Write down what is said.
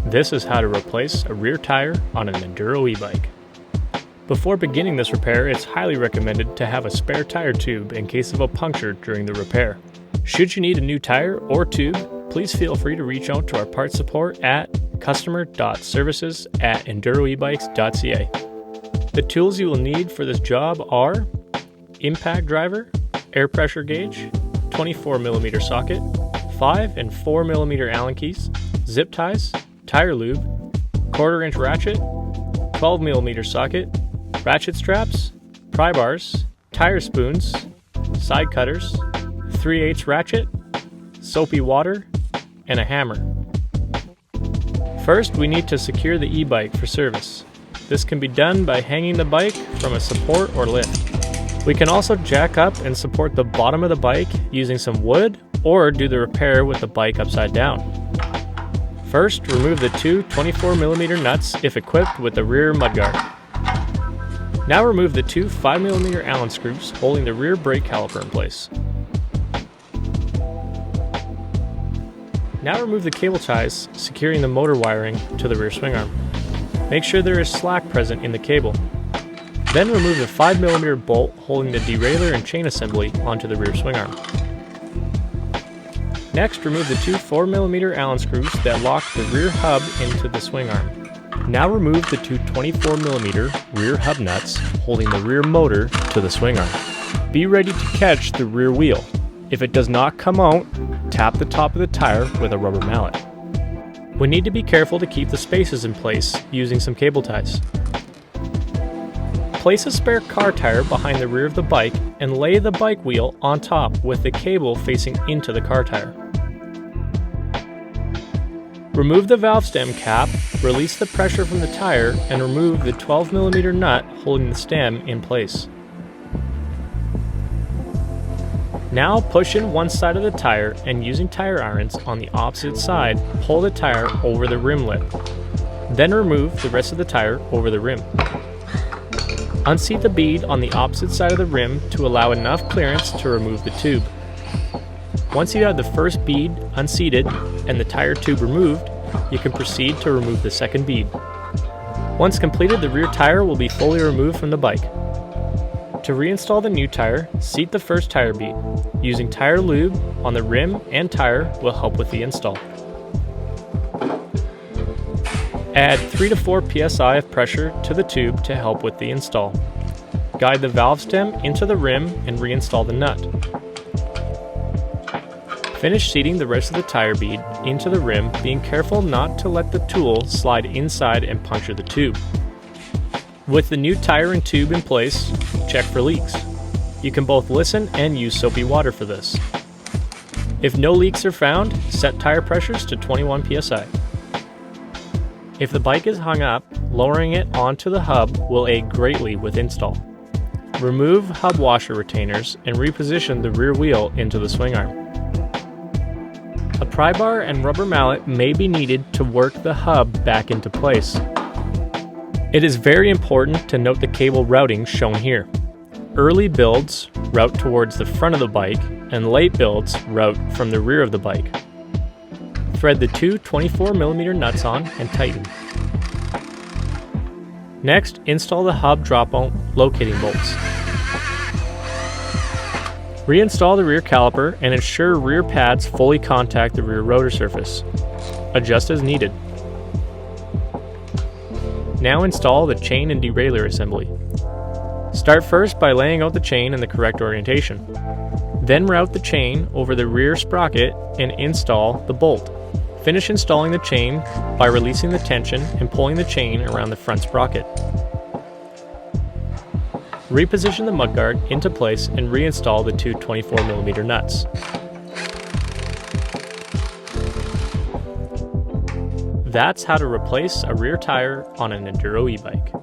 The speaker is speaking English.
This is how to replace a rear tire on an Enduro e-bike. Before beginning this repair, it's highly recommended to have a spare tire tube in case of a puncture during the repair. Should you need a new tire or tube, please feel free to reach out to our parts support at customer.services@enduroebikes.ca. The tools you will need for this job are impact driver, air pressure gauge, 24mm socket, 5 and 4mm Allen keys, zip ties, tire lube, 1/4" ratchet, 12mm socket, ratchet straps, pry bars, tire spoons, side cutters, 3/8 ratchet, soapy water, and a hammer. First, we need to secure the e-bike for service. This can be done by hanging the bike from a support or lift. We can also jack up and support the bottom of the bike using some wood or do the repair with the bike upside down. First, remove the two 24mm nuts if equipped with the rear mudguard. Now remove the two 5mm Allen screws holding the rear brake caliper in place. Now remove the cable ties securing the motor wiring to the rear swing arm. Make sure there is slack present in the cable. Then remove the 5mm bolt holding the derailleur and chain assembly onto the rear swing arm. Next, remove the two 4mm Allen screws that lock the rear hub into the swing arm. Now remove the two 24mm rear hub nuts holding the rear motor to the swing arm. Be ready to catch the rear wheel. If it does not come out, tap the top of the tire with a rubber mallet. We need to be careful to keep the spaces in place using some cable ties. Place a spare car tire behind the rear of the bike and lay the bike wheel on top with the cable facing into the car tire. Remove the valve stem cap, release the pressure from the tire, and remove the 12mm nut holding the stem in place. Now push in one side of the tire and using tire irons on the opposite side, pull the tire over the rim lip. Then remove the rest of the tire over the rim. Unseat the bead on the opposite side of the rim to allow enough clearance to remove the tube. Once you have the first bead unseated and the tire tube removed, you can proceed to remove the second bead. Once completed, the rear tire will be fully removed from the bike. To reinstall the new tire, seat the first tire bead. Using tire lube on the rim and tire will help with the install. Add 3 to 4 psi of pressure to the tube to help with the install. Guide the valve stem into the rim and reinstall the nut. Finish seating the rest of the tire bead into the rim, being careful not to let the tool slide inside and puncture the tube. With the new tire and tube in place, check for leaks. You can both listen and use soapy water for this. If no leaks are found, set tire pressures to 21 psi. If the bike is hung up, lowering it onto the hub will aid greatly with install. Remove hub washer retainers and reposition the rear wheel into the swing arm. A pry bar and rubber mallet may be needed to work the hub back into place. It is very important to note the cable routing shown here. Early builds route towards the front of the bike, and late builds route from the rear of the bike. Thread the two 24mm nuts on and tighten. Next, install the hub dropout locating bolts. Reinstall the rear caliper and ensure rear pads fully contact the rear rotor surface. Adjust as needed. Now install the chain and derailleur assembly. Start first by laying out the chain in the correct orientation. Then route the chain over the rear sprocket and install the bolt. Finish installing the chain by releasing the tension and pulling the chain around the front sprocket. Reposition the mudguard into place and reinstall the two 24mm nuts. That's how to replace a rear tire on an Enduro e-bike.